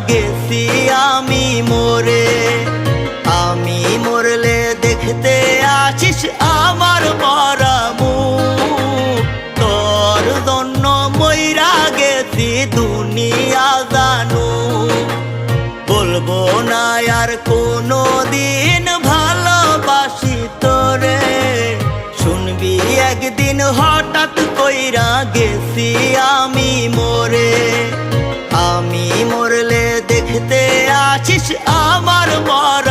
গেছি আমি মরে। আমি মরলে দেখতে আসিস আমার মরা মুখ, তোর জন্য মইরা গেছি দুনিয়া জানু। বলবো না আর কোনো দিন ভালোবাসি তোরে, শুনবি একদিন হঠাৎ কইরা গেছি আমি মরে। আমি মরলে দেখতে আসিস আমার মরা